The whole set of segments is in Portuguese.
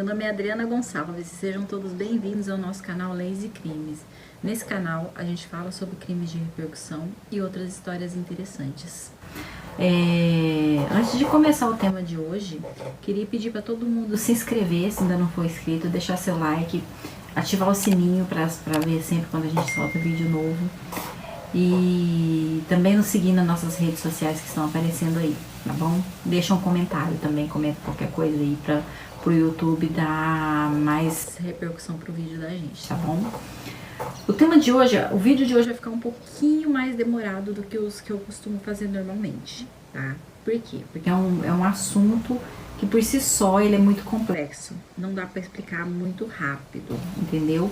meu nome é Adriana Gonçalves e sejam todos bem-vindos ao nosso canal Leis e Crimes. Nesse canal a gente fala sobre crimes de repercussão e outras histórias interessantes. Antes de começar o tema de hoje, queria pedir para todo mundo se inscrever, se ainda não for inscrito, deixar seu like, ativar o sininho para ver sempre quando a gente solta vídeo novo. E também nos seguir nas nossas redes sociais que estão aparecendo aí, tá bom? Deixa um comentário também, comenta qualquer coisa aí pro YouTube dar mais repercussão pro vídeo da gente, tá bom? O tema de hoje, o vídeo de hoje vai ficar um pouquinho mais demorado do que os que eu costumo fazer normalmente, tá? Por quê? Porque é um assunto que por si só ele é muito complexo, não dá pra explicar muito rápido, entendeu?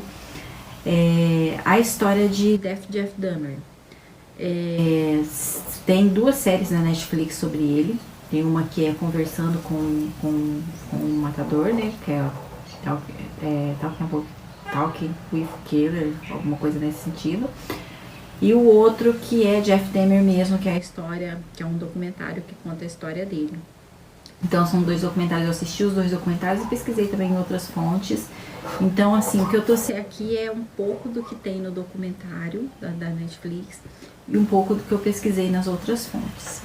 A história de Death Jeff Dahmer. Tem duas séries na Netflix sobre ele. Tem uma que é Conversando com o Matador, né? Que é Talking with Killer, alguma coisa nesse sentido. E o outro que é Jeff Dahmer mesmo, que é a história, que é um documentário que conta a história dele. Então são dois documentários, eu assisti os dois documentários e pesquisei também em outras fontes. Então assim, o que eu trouxe aqui é um pouco do que tem no documentário da Netflix e um pouco do que eu pesquisei nas outras fontes.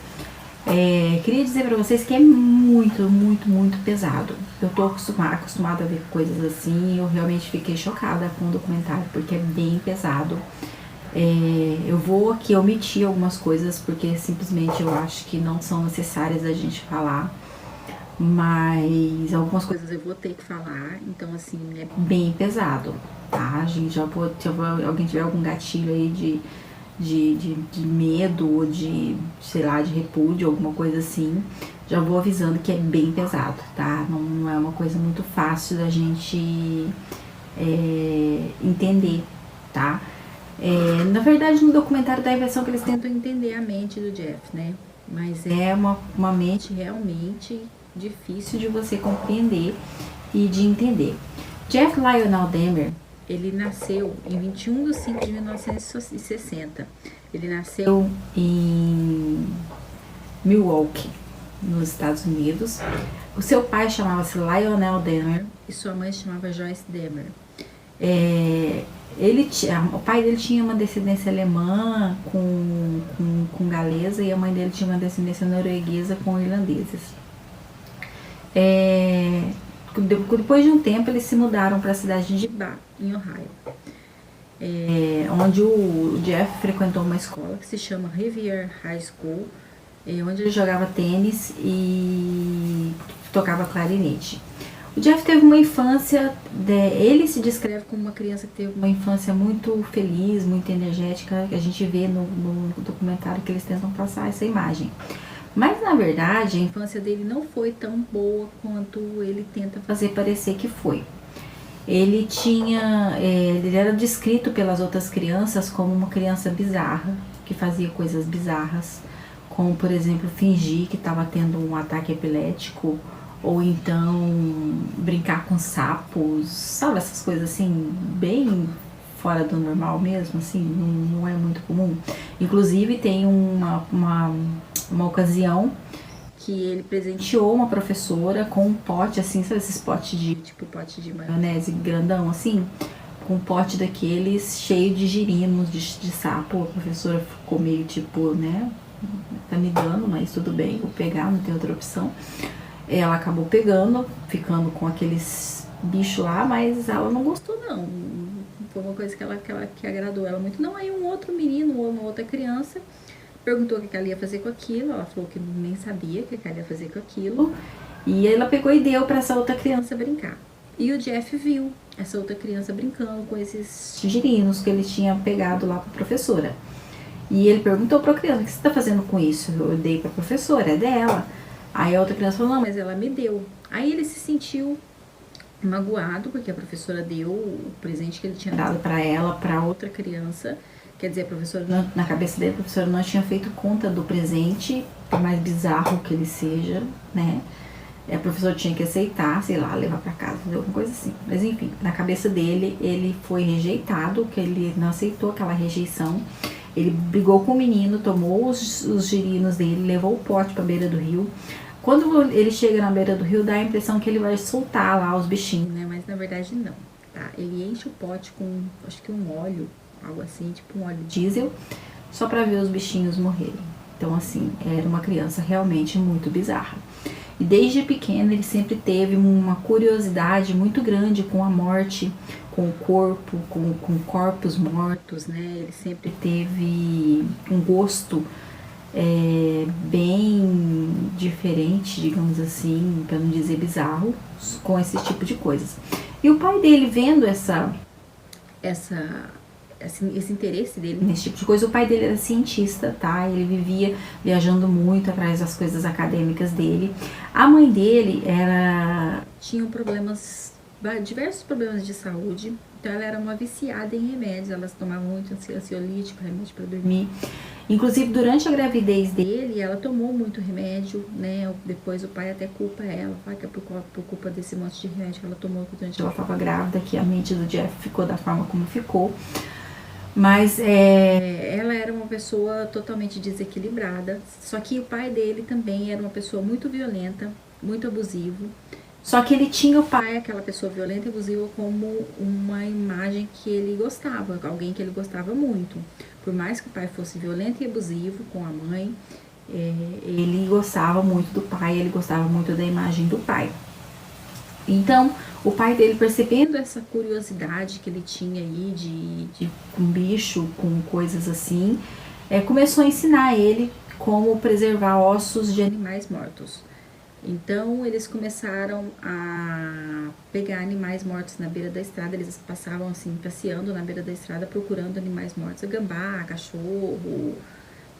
Queria dizer pra vocês que é muito, muito, muito pesado. Eu tô acostumada a ver coisas assim e eu realmente fiquei chocada com o documentário, porque é bem pesado. Eu vou aqui omitir algumas coisas, porque simplesmente eu acho que não são necessárias a gente falar. Mas algumas coisas eu vou ter que falar, então assim, é bem pesado, tá? A gente se alguém tiver algum gatilho aí de medo ou de, sei lá, de repúdio, alguma coisa assim, já vou avisando que é bem pesado, tá? Não é uma coisa muito fácil da gente entender, tá? Na verdade, no documentário dá a impressão que eles tentam entender a mente do Jeff, né? Mas é uma mente realmente difícil de você compreender e de entender. Jeff Lionel Dahmer, ele nasceu em 21 de 5 de 1960. Ele nasceu em Milwaukee, nos Estados Unidos. O seu pai chamava-se Lionel Dahmer e sua mãe se chamava Joyce Dahmer. O pai dele tinha uma descendência alemã com galesa e a mãe dele tinha uma descendência norueguesa com irlandeses. Depois de um tempo eles se mudaram para a cidade de Bath, em Ohio, onde o Jeff frequentou uma escola que se chama Rivier High School, onde ele jogava tênis e tocava clarinete. O Jeff teve uma infância, ele se descreve como uma criança que teve uma infância muito feliz, muito energética, que a gente vê no documentário que eles tentam passar essa imagem. Mas na verdade a infância dele não foi tão boa quanto ele tenta fazer parecer que foi. Ele era descrito pelas outras crianças como uma criança bizarra, que fazia coisas bizarras, como por exemplo fingir que estava tendo um ataque epilético, ou então brincar com sapos, sabe, essas coisas assim, bem fora do normal mesmo, assim, não é muito comum. Inclusive tem uma ocasião que ele presenteou uma professora com um pote assim, sabe esses potes pote de maionese grandão assim, com um pote daqueles cheio de girinos, de sapo. A professora ficou meio tipo, né, tá me dando, mas tudo bem, vou pegar, não tem outra opção. Ela acabou pegando, ficando com aqueles bichos lá, mas ela não gostou não. Foi uma coisa que agradou ela muito. Não, aí um outro menino ou uma outra criança perguntou o que ela ia fazer com aquilo. Ela falou que nem sabia o que ela ia fazer com aquilo. E ela pegou e deu para essa outra criança brincar. E o Jeff viu essa outra criança brincando com esses girinos que ele tinha pegado lá para a professora. E ele perguntou para a criança: o que você está fazendo com isso? Eu dei para a professora, é dela. Aí a outra criança falou: não, mas ela me deu. Aí ele se sentiu magoado porque a professora deu o presente que ele tinha dado para ela, para outra criança. Quer dizer, a professora, na cabeça dele, a professora não tinha feito conta do presente, por mais bizarro que ele seja, né? A professora tinha que aceitar, sei lá, levar para casa, alguma coisa assim. Mas enfim, na cabeça dele, ele foi rejeitado, que ele não aceitou aquela rejeição. Ele brigou com o menino, tomou os girinos dele, levou o pote para a beira do rio. Quando ele chega na beira do rio, dá a impressão que ele vai soltar lá os bichinhos, né? Mas na verdade não, tá? Ele enche o pote com, acho que um óleo, algo assim, tipo um óleo diesel, só pra ver os bichinhos morrerem. Então, assim, era uma criança realmente muito bizarra. E desde pequeno ele sempre teve uma curiosidade muito grande com a morte, com o corpo, com corpos mortos, né? Ele sempre teve um gosto bem diferente, digamos assim, para não dizer bizarro, com esse tipo de coisas. E o pai dele, vendo esse interesse dele nesse tipo de coisa, o pai dele era cientista, tá? Ele vivia viajando muito atrás das coisas acadêmicas dele. A mãe dele tinha diversos problemas de saúde, então ela era uma viciada em remédios, elas tomavam muito ansiolítico, remédio para dormir. Inclusive, durante a gravidez dele, ela tomou muito remédio, né? Depois o pai até culpa ela, fala que é por culpa desse monte de remédio que ela tomou durante ela estava grávida, que a mente do Jeff ficou da forma como ficou. Mas ela era uma pessoa totalmente desequilibrada, só que o pai dele também era uma pessoa muito violenta, muito abusivo. Só que ele tinha o pai, aquela pessoa violenta e abusiva, como uma imagem que ele gostava, alguém que ele gostava muito. Por mais que o pai fosse violento e abusivo com a mãe, ele gostava muito do pai, ele gostava muito da imagem do pai. Então, o pai dele, percebendo essa curiosidade que ele tinha aí de um bicho, com coisas assim, começou a ensinar ele como preservar ossos de animais mortos. Então, eles começaram a pegar animais mortos na beira da estrada, eles passavam assim, passeando na beira da estrada, procurando animais mortos, gambá, cachorro,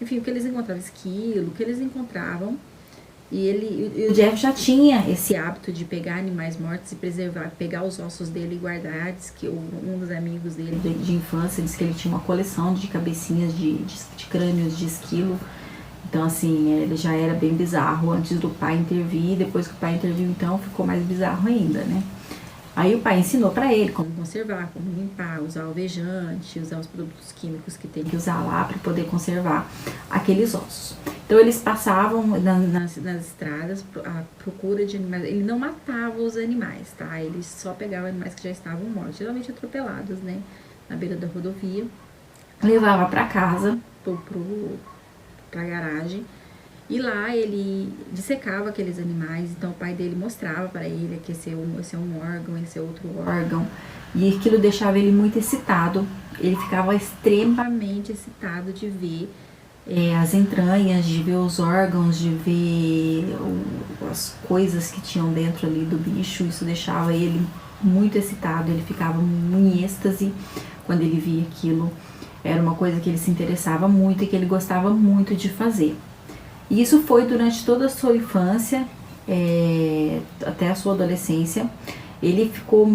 enfim, o que eles encontravam, esquilo, o que eles encontravam. E o Jeff já tinha esse hábito de pegar animais mortos e preservar, pegar os ossos dele e guardar. Diz que um dos amigos dele de infância disse que ele tinha uma coleção de cabecinhas de crânios de esquilo. Então, assim, ele já era bem bizarro antes do pai intervir. Depois que o pai interviu, então, ficou mais bizarro ainda, né? Aí o pai ensinou pra ele como conservar, como limpar, usar alvejante, usar os produtos químicos que tem que usar lá para poder conservar aqueles ossos. Então eles passavam nas estradas à procura de animais. Ele não matava os animais, tá? Eles só pegavam animais que já estavam mortos, geralmente atropelados, né? Na beira da rodovia. Levava pra casa, pra garagem. E lá ele dissecava aqueles animais, então o pai dele mostrava para ele que esse é um órgão, esse é outro órgão. E aquilo deixava ele muito excitado. Ele ficava extremamente excitado de ver as entranhas, de ver os órgãos, de ver as coisas que tinham dentro ali do bicho. Isso deixava ele muito excitado, ele ficava em êxtase quando ele via aquilo. Era uma coisa que ele se interessava muito e que ele gostava muito de fazer. E isso foi durante toda a sua infância, até a sua adolescência. Ele ficou,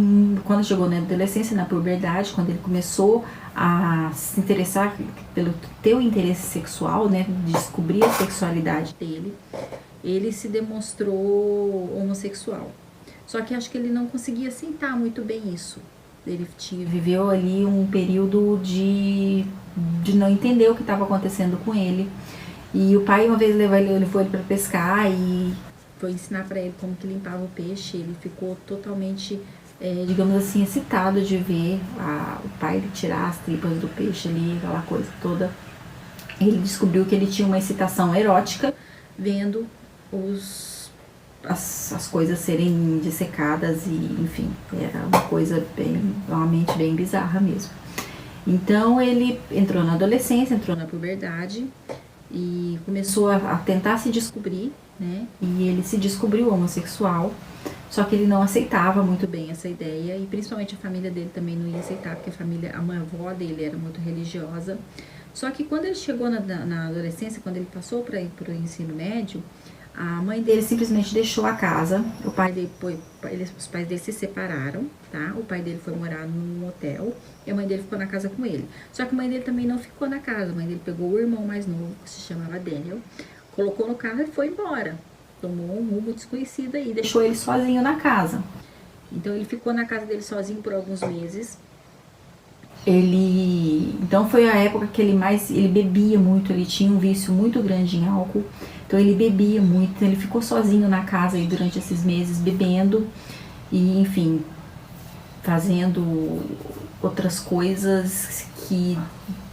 quando chegou na adolescência, na puberdade, quando ele começou a se interessar pelo teu interesse sexual, né, descobrir a sexualidade dele, ele se demonstrou homossexual. Só que acho que ele não conseguia aceitar muito bem isso. Ele viveu ali um período de não entender o que estava acontecendo com ele. E o pai uma vez levou ele para pescar e foi ensinar para ele como que limpava o peixe. Ele ficou totalmente, digamos assim, excitado de ver o pai tirar as tripas do peixe ali, aquela coisa toda. Ele descobriu que ele tinha uma excitação erótica vendo as coisas serem dissecadas e, enfim, era uma coisa realmente bem bizarra mesmo. Então ele entrou na adolescência, entrou na puberdade e começou a tentar se descobrir, né? E ele se descobriu homossexual, só que ele não aceitava muito bem essa ideia e principalmente a família dele também não ia aceitar, porque a mãe avó dele era muito religiosa. Só que quando ele chegou na adolescência, quando ele passou para ir para o ensino médio, a mãe dele simplesmente deixou a casa. Os pais dele se separaram, tá? O pai dele foi morar num hotel e a mãe dele ficou na casa com ele. Só que a mãe dele também não ficou na casa. A mãe dele pegou o irmão mais novo, que se chamava Daniel, colocou no carro e foi embora. Tomou um rumo desconhecido aí, deixou ele sozinho na casa. Então ele ficou na casa dele sozinho por alguns meses. Então foi a época que ele bebia muito, ele tinha um vício muito grande em álcool, então ele bebia muito, então ele ficou sozinho na casa aí durante esses meses bebendo e, enfim, fazendo outras coisas, que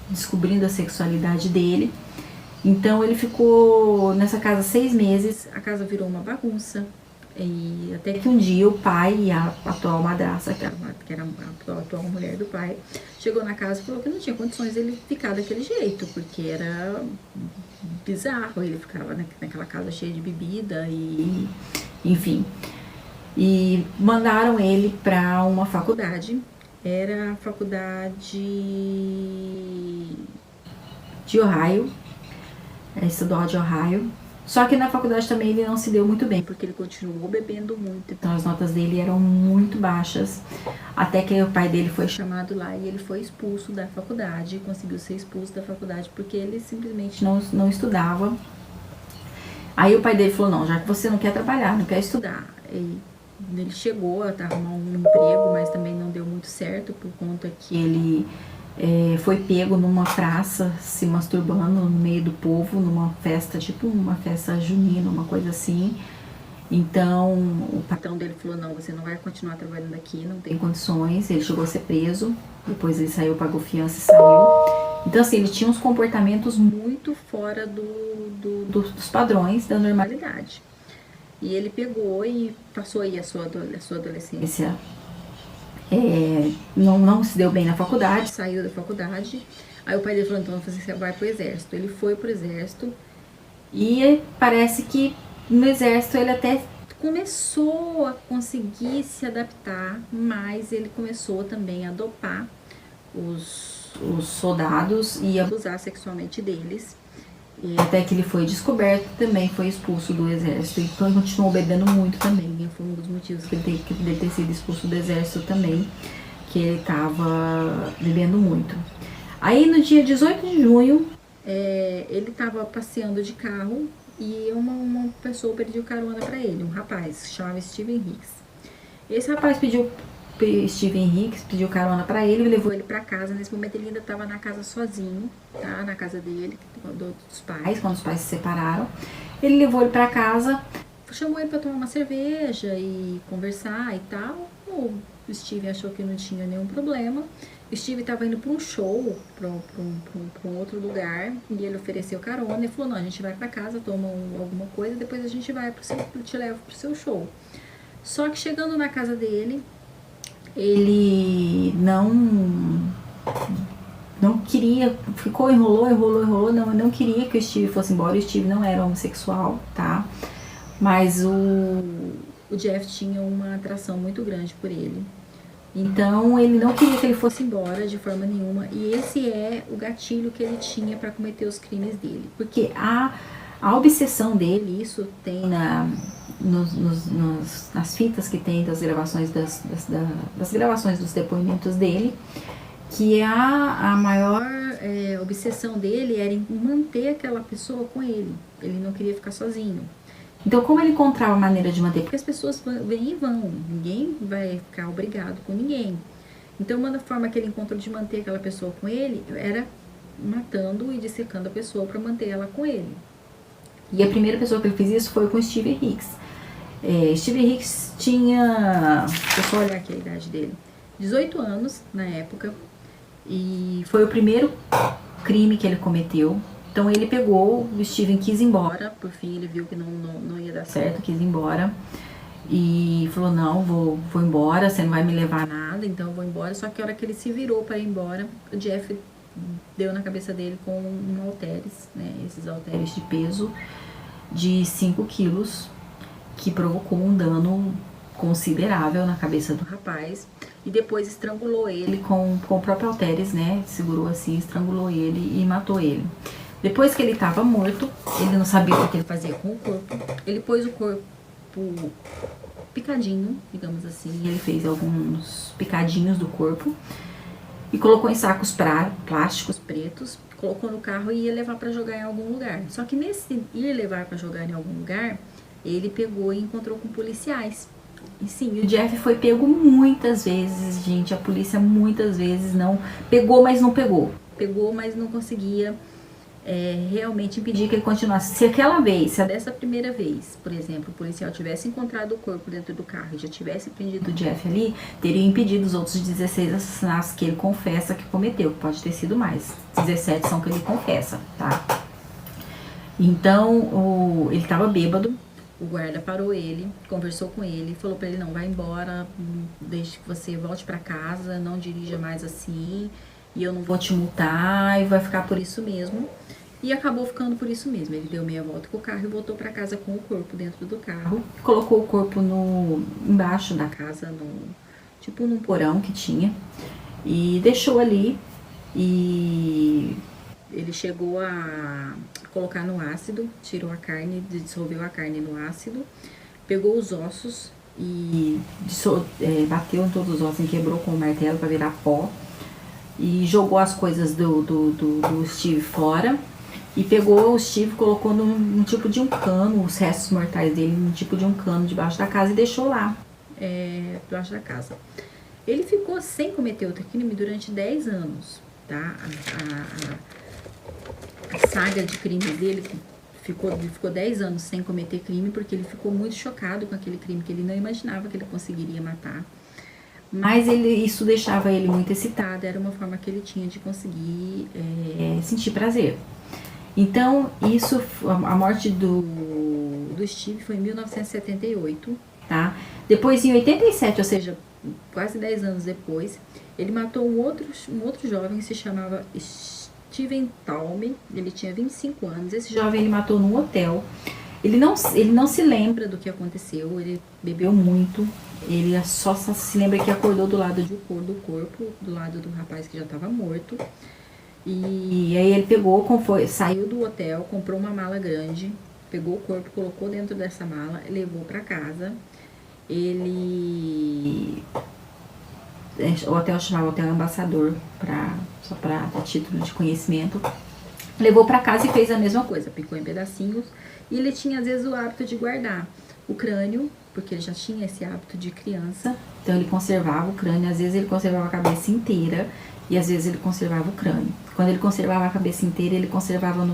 descobrindo a sexualidade dele. Então ele ficou nessa casa 6 meses, a casa virou uma bagunça. E até que um dia o pai e a atual madrasta, que era a atual mulher do pai, chegou na casa e falou que não tinha condições dele ficar daquele jeito, porque era bizarro, ele ficava naquela casa cheia de bebida e, enfim. E mandaram ele para uma faculdade, era a faculdade de Ohio, estadual de Ohio. Só que na faculdade também ele não se deu muito bem, porque ele continuou bebendo muito. Então as notas dele eram muito baixas, até que o pai dele foi chamado lá e ele foi expulso da faculdade, conseguiu ser expulso da faculdade porque ele simplesmente não estudava. Aí o pai dele falou, não, já que você não quer trabalhar, não quer estudar. E ele chegou a arrumar um emprego, mas também não deu muito certo, por conta que ele foi pego numa praça se masturbando no meio do povo, numa festa, tipo uma festa junina, uma coisa assim. Então o patrão dele falou, não, você não vai continuar trabalhando aqui, não tem condições. Ele chegou a ser preso, depois ele saiu, pagou fiança e saiu. Então assim, ele tinha uns comportamentos muito fora dos padrões da normalidade. E ele pegou e passou aí a sua adolescência. Não se deu bem na faculdade, saiu da faculdade. Aí o pai dele falou, então você vai pro exército. Ele foi pro exército e parece que no exército ele até começou a conseguir se adaptar, mas ele começou também a dopar os soldados e abusar sexualmente deles. E até que ele foi descoberto, também foi expulso do exército. Então ele continuou bebendo muito também. Foi um dos motivos que ele deve ter sido expulso do exército também, que ele tava bebendo muito. Aí no dia 18 de junho, ele tava passeando de carro e uma pessoa pediu carona pra ele, um rapaz, chamava Steven Hicks. Esse rapaz Steven Hicks pediu carona pra ele e levou ele pra casa. Nesse momento ele ainda tava na casa sozinho, tá? Na casa dele, dos pais, quando os pais se separaram. Ele levou ele pra casa, chamou ele pra tomar uma cerveja e conversar e tal. O Steven achou que não tinha nenhum problema. O Steven tava indo pra um show, pra um outro lugar, e ele ofereceu carona e falou, não, a gente vai pra casa, toma alguma coisa, depois a gente vai te levo pro seu show. Só que chegando na casa dele, ele não queria, enrolou, não queria que o Steve fosse embora. O Steve não era homossexual, tá? Mas o Jeff tinha uma atração muito grande por ele. Então ele não queria que ele fosse embora de forma nenhuma. E esse é o gatilho que ele tinha para cometer os crimes dele. Porque a obsessão dele, isso tem nas fitas que tem das gravações das gravações dos depoimentos dele, que a maior obsessão dele era em manter aquela pessoa com ele. Ele não queria ficar sozinho. Então, como ele encontrava maneira de manter? Porque as pessoas vêm e vão, ninguém vai ficar obrigado com ninguém. Então, uma forma que ele encontrou de manter aquela pessoa com ele era matando e dissecando a pessoa para manter ela com ele. E a primeira pessoa que ele fez isso foi com Steven Hicks. Steven Hicks tinha, deixa eu só olhar aqui a idade dele, 18 anos na época, e foi o primeiro crime que ele cometeu. Então ele pegou, o Steven quis ir embora, por fim ele viu que não ia dar certo, quis ir embora. E falou, não, vou embora, você não vai me levar a nada, então eu vou embora. Só que a hora que ele se virou para ir embora, o Jeff deu na cabeça dele com um halteres, né, esses halteres de peso de 5 quilos, que provocou um dano considerável na cabeça do rapaz. E depois estrangulou ele com o próprio halteres, né, segurou assim, estrangulou ele e matou ele. Depois que ele estava morto, ele não sabia o que ele fazia com o corpo. Ele pôs o corpo picadinho, digamos assim. Ele fez alguns picadinhos do corpo e colocou em sacos plásticos pretos, colocou no carro e ia levar para jogar em algum lugar. Só que nesse ir levar para jogar em algum lugar, ele pegou e encontrou com policiais. E sim, o Jeff foi pego muitas vezes, gente. A polícia muitas vezes não pegou, mas não pegou. Pegou, mas não conseguia realmente impedir que ele continuasse. Se aquela vez, se dessa primeira vez, por exemplo, o policial tivesse encontrado o corpo dentro do carro e já tivesse prendido o Jeff ali, teria impedido os outros 16 assassinatos que ele confessa que cometeu, que pode ter sido mais. 17 são que ele confessa, tá? Então, ele tava bêbado. O guarda parou ele, conversou com ele, falou pra ele: não, vai embora, deixe que você volte pra casa, não dirija mais assim, e eu não vou te multar, e vai ficar por isso mesmo. E acabou ficando por isso mesmo. Ele deu meia volta com o carro e voltou pra casa com o corpo dentro do carro. Colocou o corpo embaixo da casa, tipo num porão que tinha, e deixou ali. E ele chegou a colocar no ácido, tirou a carne, dissolveu a carne no ácido, pegou os ossos e bateu em todos os ossos, quebrou com o martelo para virar pó, e jogou as coisas do Steve fora, e pegou o Steve, colocou num tipo de um cano, os restos mortais dele num tipo de um cano debaixo da casa e deixou lá, debaixo da casa. Ele ficou sem cometer outro crime durante 10 anos, tá? A saga de crimes dele ficou 10 anos sem cometer crime, porque ele ficou muito chocado com aquele crime, que ele não imaginava que ele conseguiria matar. Mas isso deixava ele muito excitado, era uma forma que ele tinha de conseguir sentir prazer. Então, a morte do Steve foi em 1978, tá? Depois, em 87, ou seja, quase 10 anos depois, ele matou um outro jovem que se chamava Steven Talmy. Ele tinha 25 anos. Esse jovem ele matou num hotel. Ele não se lembra do que aconteceu, ele bebeu muito. Ele só se lembra que acordou do lado do corpo, do lado do rapaz que já estava morto. E aí ele saiu do hotel, comprou uma mala grande, pegou o corpo, colocou dentro dessa mala, levou para casa. O hotel chamava Hotel Ambassador, só para ter título de conhecimento. Levou para casa e fez a mesma coisa, picou em pedacinhos. E ele tinha às vezes o hábito de guardar o crânio, porque ele já tinha esse hábito de criança. Então ele conservava o crânio, às vezes ele conservava a cabeça inteira e às vezes ele conservava o crânio. Quando ele conservava a cabeça inteira, ele conservava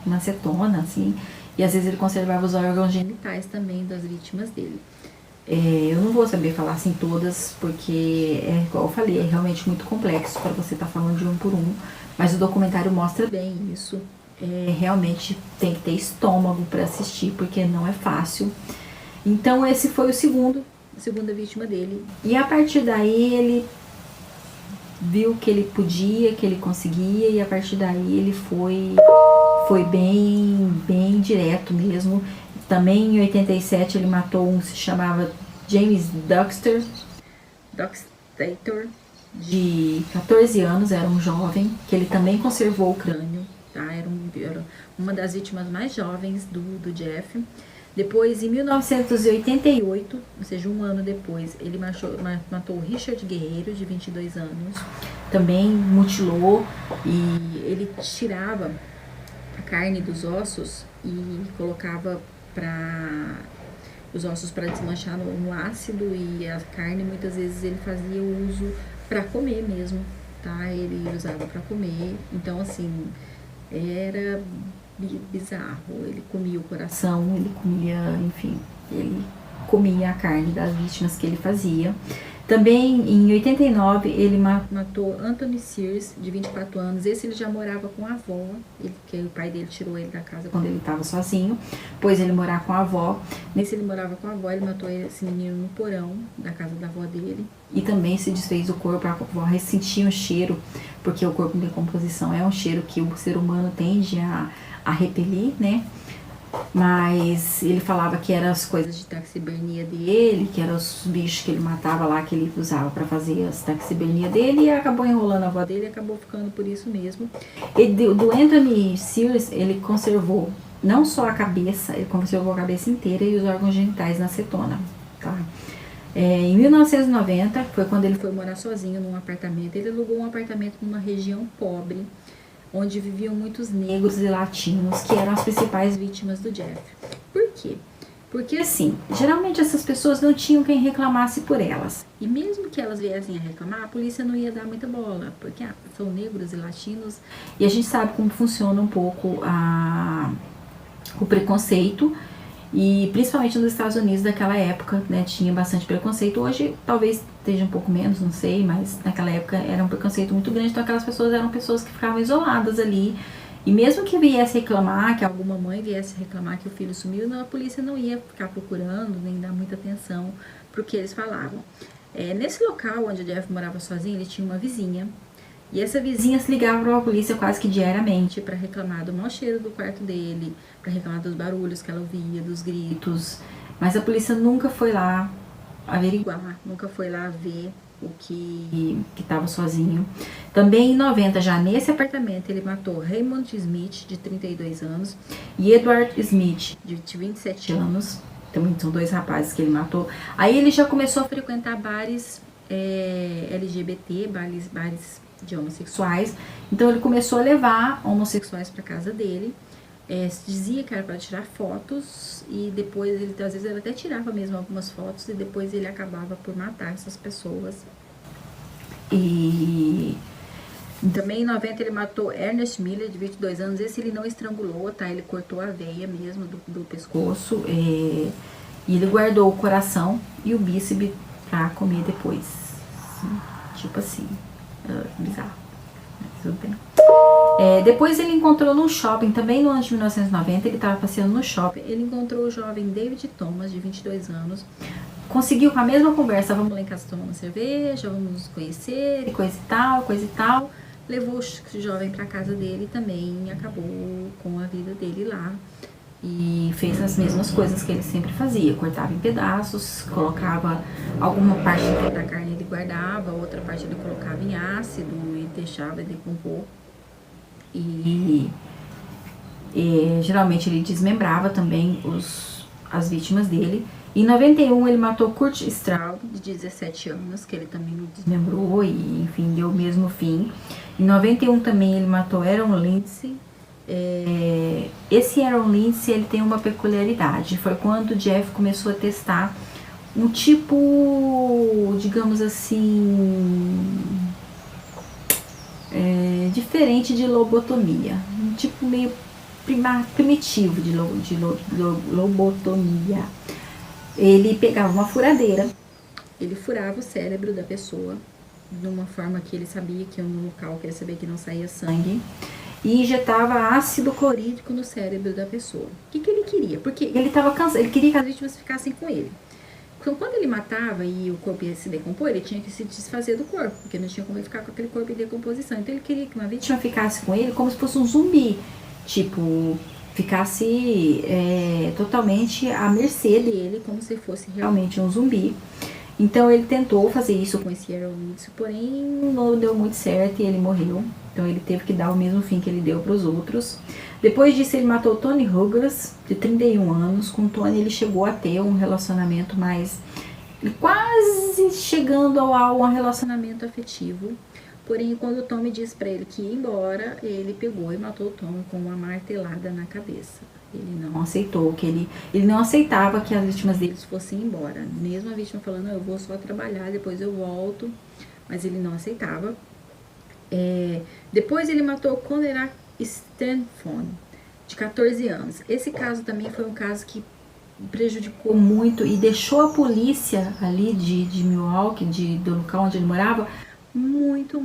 na acetona, assim, e às vezes ele conservava os órgãos genitais também das vítimas dele. Eu não vou saber falar assim todas, porque, igual eu falei, é realmente muito complexo para você estar falando de um por um, mas o documentário mostra bem isso. Realmente tem que ter estômago para assistir, porque não é fácil. Então esse foi a segunda vítima dele. E a partir daí ele viu que ele podia, que ele conseguia, e a partir daí ele foi bem direto mesmo. Também em 87 ele matou um que se chamava James Doxter, de 14 anos, era um jovem, que ele também conservou o crânio, tá? Era uma das vítimas mais jovens do Jeff. Depois, em 1988, ou seja, um ano depois, ele matou o Richard Guerreiro, de 22 anos. Também mutilou, e ele tirava a carne dos ossos e colocava os ossos para desmanchar no ácido, e a carne muitas vezes ele fazia uso para comer mesmo, tá? Ele usava para comer. Então, assim, era bizarro. Ele comia o coração, ele comia, enfim, ele comia a carne das vítimas que ele fazia. Também em 89 ele matou Anthony Sears, de 24 anos. Esse ele já morava com a avó, que o pai dele tirou ele da casa quando ele estava sozinho, pôs ele morar com a avó. Nesse ele morava com a avó, ele matou esse menino no porão da casa da avó dele. E também se desfez do corpo, a avó ressentia um cheiro, porque o corpo em decomposição é um cheiro que o ser humano tende a repelir, né? Mas ele falava que eram as coisas de taxidermia dele, que eram os bichos que ele matava lá, que ele usava para fazer as taxidermia dele, e acabou enrolando a avó dele e acabou ficando por isso mesmo. Do Anthony Sears, ele conservou não só a cabeça, ele conservou a cabeça inteira e os órgãos genitais na acetona, tá? Em 1990, foi quando ele foi morar sozinho num apartamento. Ele alugou um apartamento numa região pobre, onde viviam muitos negros e latinos, que eram as principais vítimas do Jeff. Por quê? Porque assim, geralmente essas pessoas não tinham quem reclamasse por elas. E mesmo que elas viessem a reclamar, a polícia não ia dar muita bola, porque são negros e latinos. E a gente sabe como funciona um pouco o preconceito. E principalmente nos Estados Unidos daquela época, né, tinha bastante preconceito. Hoje talvez esteja um pouco menos, não sei, mas naquela época era um preconceito muito grande. Então aquelas pessoas eram pessoas que ficavam isoladas ali. E mesmo que viesse reclamar, que alguma mãe viesse reclamar que o filho sumiu, não, a polícia não ia ficar procurando, nem dar muita atenção pro que eles falavam. Nesse local onde o Jeff morava sozinho, ele tinha uma vizinha. E essa vizinha se ligava para a polícia quase que diariamente para reclamar do mau cheiro do quarto dele, para reclamar dos barulhos que ela ouvia, dos gritos. Mas a polícia nunca foi lá averiguar, nunca foi lá ver o que estava sozinho. Também em 90, já nesse apartamento, ele matou Raymond Smith, de 32 anos, e Edward Smith, de 27 anos. Também são dois rapazes que ele matou. Aí ele já começou a frequentar bares LGBT, bares de homossexuais. Então ele começou a levar homossexuais para casa dele. Dizia que era para tirar fotos e depois ele às vezes ele até tirava mesmo algumas fotos e depois ele acabava por matar essas pessoas. E também em 90 ele matou Ernest Miller, de 22 anos. Esse ele não estrangulou, tá? Ele cortou a veia mesmo do pescoço. E ele guardou o coração e o bíceps pra comer depois. Tipo assim, bizarro. Tudo bem. Depois ele encontrou num shopping, também no ano de 1990, ele estava passeando no shopping. Ele encontrou o jovem David Thomas, de 22 anos. Conseguiu com a mesma conversa, vamos lá em casa tomar uma cerveja, vamos nos conhecer, e coisa e tal, coisa e tal. Levou o jovem para casa dele também e acabou com a vida dele lá. E fez as mesmas coisas que ele sempre fazia, cortava em pedaços, colocava alguma parte da carne ele guardava, outra parte ele colocava em ácido e deixava decompor. E geralmente ele desmembrava também as vítimas dele. Em 91 ele matou Kurt Straub, de 17 anos, que ele também desmembrou e enfim, deu o mesmo fim. Em 91 também ele matou Aaron Lindsay. Esse Aaron Lindsay, ele tem uma peculiaridade. Foi quando o Jeff começou a testar um tipo, digamos assim, diferente de lobotomia. Um tipo meio primitivo de lobotomia. Ele pegava uma furadeira, ele furava o cérebro da pessoa de uma forma que ele sabia que no local que ele sabia que não saía sangue, e injetava ácido clorídrico no cérebro da pessoa. O que ele queria? Porque ele estava cansado, ele queria que as vítimas ficassem com ele. Então, quando ele matava e o corpo ia se decompor, ele tinha que se desfazer do corpo, porque não tinha como ele ficar com aquele corpo em decomposição. Então, ele queria que uma vítima ficasse com ele como se fosse um zumbi. Tipo, ficasse totalmente à mercê dele, como se fosse realmente um zumbi. Então ele tentou fazer isso com esse Aaron Lindsay, porém não deu muito certo e ele morreu. Então ele teve que dar o mesmo fim que ele deu para os outros. Depois disso ele matou Tony Ruggles, de 31 anos. Com Tony ele chegou a ter um relacionamento mais... quase chegando a um relacionamento afetivo. Porém, quando o Tommy disse pra ele que ia embora, ele pegou e matou o Tommy com uma martelada na cabeça. Ele não aceitou ele não aceitava que as vítimas deles fossem embora. Mesmo a vítima falando, eu vou só trabalhar, depois eu volto. Mas ele não aceitava. Depois ele matou Conrad Stanford, de 14 anos. Esse caso também foi um caso que prejudicou muito e deixou a polícia ali de Milwaukee, do local onde ele morava, muito,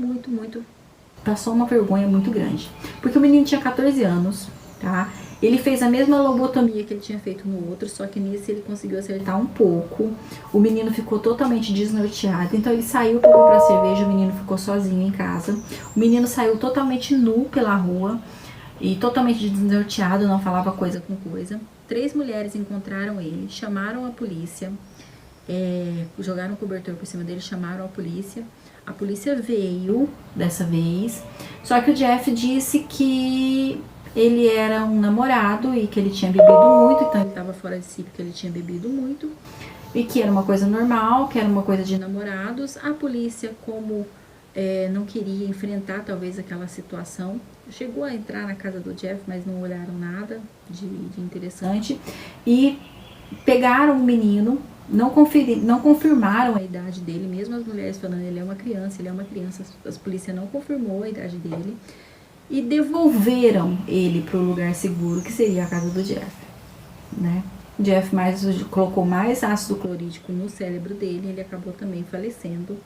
passou uma vergonha muito grande. Porque o menino tinha 14 anos, tá? Ele fez a mesma lobotomia que ele tinha feito no outro, só que nesse ele conseguiu acertar um pouco. O menino ficou totalmente desnorteado, então ele saiu para comprar cerveja, o menino ficou sozinho em casa. O menino saiu totalmente nu pela rua e totalmente desnorteado, não falava coisa com coisa. 3 mulheres encontraram ele, chamaram a polícia, jogaram um cobertor por cima dele, chamaram a polícia. A polícia veio dessa vez, só que o Jeff disse que ele era um namorado e que ele tinha bebido muito, então ele estava fora de si porque ele tinha bebido muito, e que era uma coisa normal, que era uma coisa de namorados. A polícia, como não queria enfrentar talvez aquela situação, chegou a entrar na casa do Jeff, mas não olharam nada de interessante, e pegaram o menino, não confirmaram a idade dele, mesmo as mulheres falando ele é uma criança, as polícias não confirmou a idade dele, e devolveram ele para o lugar seguro, que seria a casa do Jeff, né? Jeff colocou mais ácido clorídrico no cérebro dele, ele acabou também falecendo.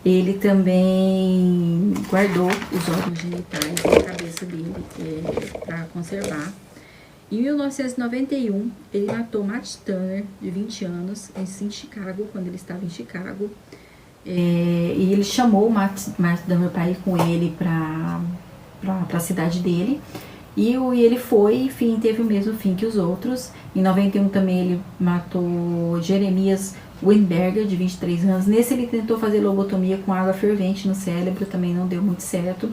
Ele também guardou os órgãos genitais e a cabeça dele para conservar. Em 1991, ele matou Matt Turner, de 20 anos, em Chicago, quando ele estava em Chicago. E ele chamou o Matt Turner para ir com ele para a cidade dele. E ele foi, enfim, teve o mesmo fim que os outros. Em 91 também ele matou Jeremias Weinberger, de 23 anos. Nesse ele tentou fazer lobotomia com água fervente no cérebro, também não deu muito certo.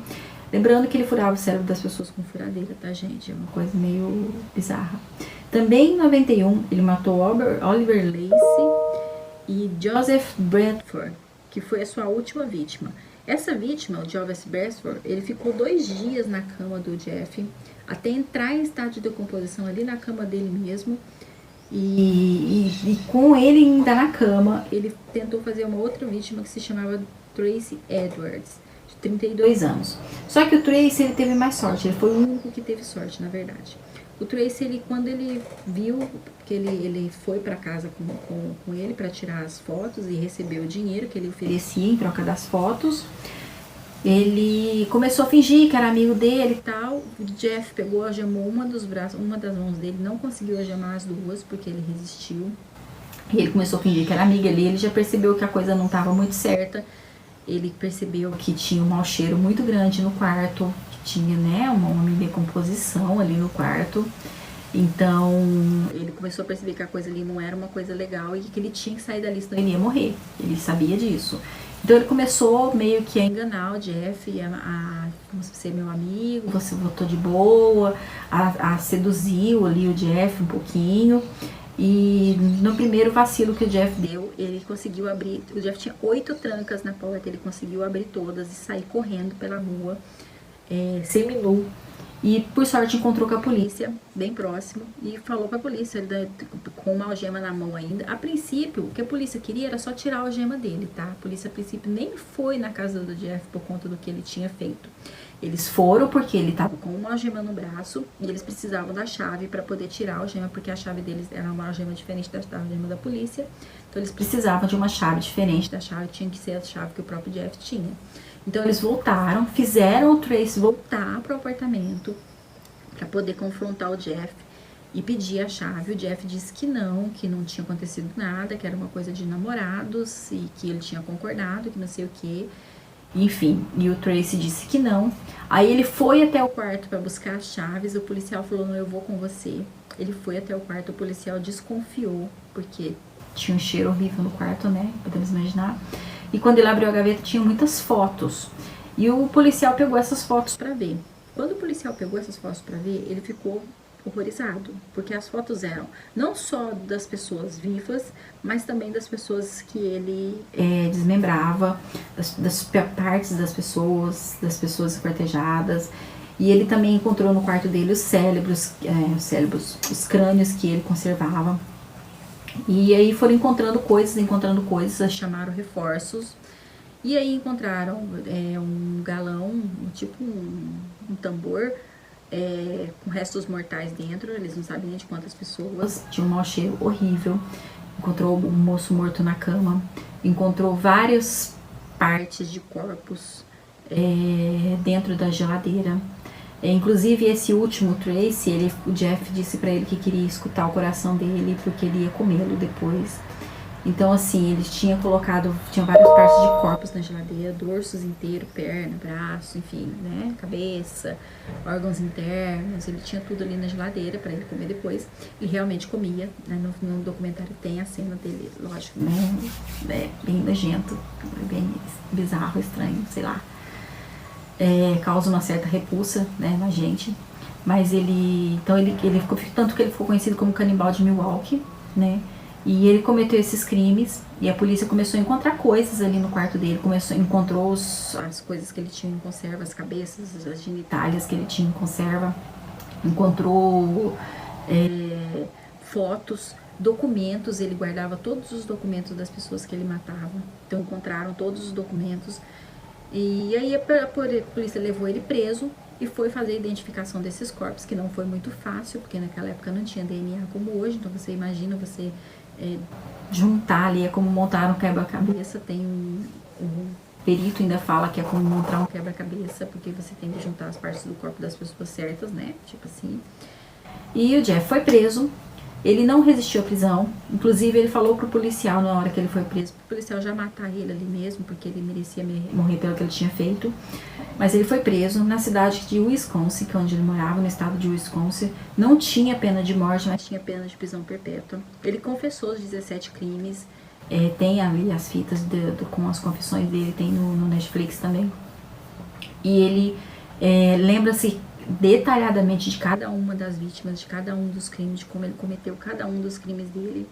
Lembrando que ele furava o cérebro das pessoas com furadeira, tá, gente? É uma coisa meio bizarra. Também em 91, ele matou Oliver Lacey e Joseph Bradford, que foi a sua última vítima. Essa vítima, o Joseph Bradford, ele ficou 2 dias na cama do Jeff, até entrar em estado de decomposição ali na cama dele mesmo. E com ele ainda na cama, ele tentou fazer uma outra vítima que se chamava Tracy Edwards, 32 anos. Só que o Tracy, ele teve mais sorte, ele foi o único que teve sorte, na verdade. O Tracy, quando ele viu que ele foi para casa com ele para tirar as fotos e recebeu o dinheiro que ele oferecia em troca das fotos, ele começou a fingir que era amigo dele e tal. O Jeff pegou, algemou uma das mãos dele, não conseguiu algemar as duas porque ele resistiu. E ele começou a fingir que era amiga dele, ele já percebeu que a coisa não estava muito certa. Ele percebeu que tinha um mau cheiro muito grande no quarto, que tinha, né, uma decomposição ali no quarto. Então, ele começou a perceber que a coisa ali não era uma coisa legal e que ele tinha que sair dali, senão ele ia morrer. Ele sabia disso. Então, ele começou meio que a enganar o Jeff, como se você é meu amigo, você votou de boa, a seduziu ali o Jeff um pouquinho. E no primeiro vacilo que o Jeff deu, ele conseguiu abrir. O Jeff tinha 8 trancas na porta, ele conseguiu abrir todas e sair correndo pela rua, seminu. E por sorte encontrou com a polícia, bem próximo, e falou pra polícia, com uma algema na mão ainda. A princípio, o que a polícia queria era só tirar a algema dele, tá? A polícia a princípio nem foi na casa do Jeff por conta do que ele tinha feito. Eles foram porque ele tava com uma algema no braço e eles precisavam da chave para poder tirar a algema, porque a chave deles era uma algema diferente da algema da polícia. Então eles precisavam de uma chave diferente da chave, tinha que ser a chave que o próprio Jeff tinha. Então eles voltaram, fizeram o Tracy voltar pro apartamento para poder confrontar o Jeff e pedir a chave. O Jeff disse que não tinha acontecido nada, que era uma coisa de namorados e que ele tinha concordado, que não sei o que. Enfim, e o Tracy disse que não. Aí ele foi até o quarto para buscar as chaves. O policial falou, não, eu vou com você. Ele foi até o quarto, o policial desconfiou, porque tinha um cheiro horrível no quarto, né? Podemos imaginar. E quando ele abriu a gaveta, tinha muitas fotos. E o policial pegou essas fotos para ver. Quando o policial pegou essas fotos para ver, ele ficou horrorizado, porque as fotos eram não só das pessoas vivas, mas também das pessoas que ele desmembrava, das partes das pessoas esquartejadas. E ele também encontrou no quarto dele os cérebros, os crânios que ele conservava. E aí foram encontrando coisas, chamaram reforços. E aí encontraram um galão, tipo um tambor, com restos mortais dentro. Eles não sabem nem de quantas pessoas. Tinha um mau cheiro horrível. Encontrou um moço morto na cama. Encontrou várias partes de corpos dentro da geladeira. Inclusive esse último Tracy, o Jeff disse pra ele que queria escutar o coração dele, porque ele ia comê-lo depois. Então assim, eles tinham várias partes de corpos na geladeira, dorsos inteiros, perna, braço, enfim, né, cabeça, órgãos internos. Ele tinha tudo ali na geladeira pra ele comer depois. Ele realmente comia, né? No documentário tem a cena dele, lógico, né, bem nojento, bem bizarro, estranho, sei lá. Causa uma certa repulsa, né, na gente. Mas ele ficou, tanto que ele ficou conhecido como canibal de Milwaukee, né? E ele cometeu esses crimes e a polícia começou a encontrar coisas ali no quarto dele, encontrou as coisas que ele tinha em conserva, as cabeças, as genitálias que ele tinha em conserva, encontrou fotos, documentos, ele guardava todos os documentos das pessoas que ele matava. Então encontraram todos os documentos. E aí a polícia levou ele preso e foi fazer a identificação desses corpos, que não foi muito fácil, porque naquela época não tinha DNA como hoje. Então você imagina você juntar ali, é como montar um quebra-cabeça. Tem um perito ainda fala que é como montar um quebra-cabeça, porque você tem que juntar as partes do corpo das pessoas certas, né? Tipo assim. E o Jeff foi preso. Ele não resistiu à prisão. Inclusive, ele falou pro policial na hora que ele foi preso, pro policial já matar ele ali mesmo, porque ele merecia morrer pelo que ele tinha feito. Mas ele foi preso na cidade de Wisconsin, que é onde ele morava, no estado de Wisconsin. Não tinha pena de morte, mas tinha pena de prisão perpétua. Ele confessou os 17 crimes. Tem ali as fitas com as confissões dele, tem no Netflix também. E ele lembra-se detalhadamente de cada uma das vítimas, de cada um dos crimes, de como ele cometeu cada um dos crimes dele.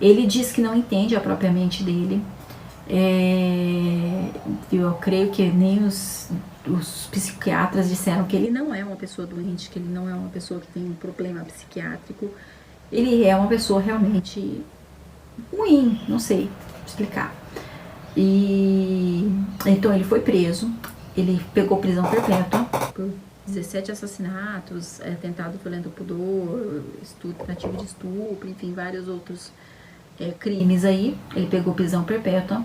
Ele diz que não entende a própria mente dele. Eu creio que nem os psiquiatras disseram que ele não é uma pessoa doente, que ele não é uma pessoa que tem um problema psiquiátrico. Ele é uma pessoa realmente ruim, não sei explicar. E então ele foi preso, ele pegou prisão perpétua por 17 assassinatos, tentado violento ao pudor, tentativa de estupro, enfim, vários outros crimes aí. Ele pegou prisão perpétua.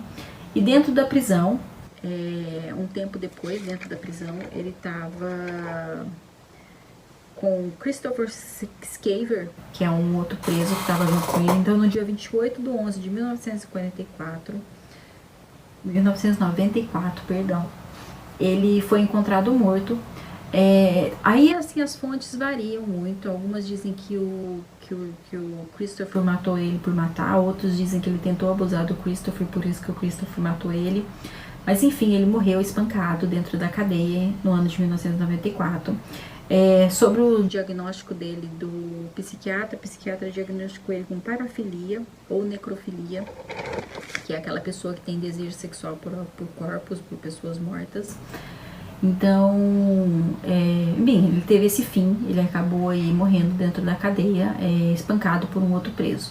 E dentro da prisão, um tempo depois, dentro da prisão, ele estava com Christopher Scaver, que é um outro preso que estava junto com ele. Então, no dia 28 de 11 de 1994, perdão, ele foi encontrado morto. Aí, assim, as fontes variam muito. Algumas dizem que o Christopher matou ele por matar, outros dizem que ele tentou abusar do Christopher, por isso que o Christopher matou ele. Mas, enfim, ele morreu espancado dentro da cadeia no ano de 1994. Sobre o diagnóstico dele do psiquiatra, o psiquiatra diagnosticou ele com parafilia ou necrofilia, que é aquela pessoa que tem desejo sexual por corpos, por pessoas mortas. Então, bem, ele teve esse fim, ele acabou aí morrendo dentro da cadeia, espancado por um outro preso.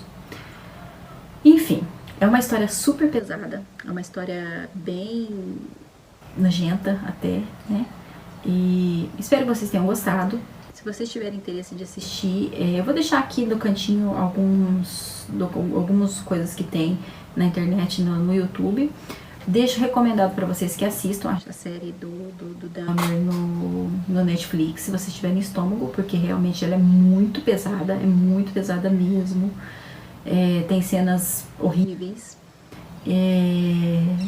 Enfim, é uma história super pesada, é uma história bem nojenta até, né? E espero que vocês tenham gostado. Se vocês tiverem interesse de assistir, eu vou deixar aqui no cantinho algumas coisas que tem na internet, no YouTube. Deixo recomendado para vocês que assistam a série do Dahmer no Netflix, se vocês tiverem estômago, porque realmente ela é muito pesada mesmo. Tem cenas horríveis.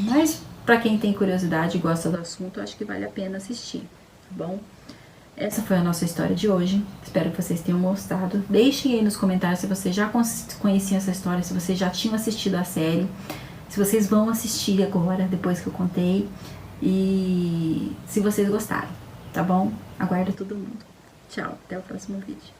Mas para quem tem curiosidade e gosta do assunto, acho que vale a pena assistir, tá bom? Essa foi a nossa história de hoje. Espero que vocês tenham gostado. Deixem aí nos comentários se vocês já conheciam essa história, se vocês já tinham assistido a série, se vocês vão assistir agora, depois que eu contei, e se vocês gostaram, tá bom? Aguardo todo mundo. Tchau, até o próximo vídeo.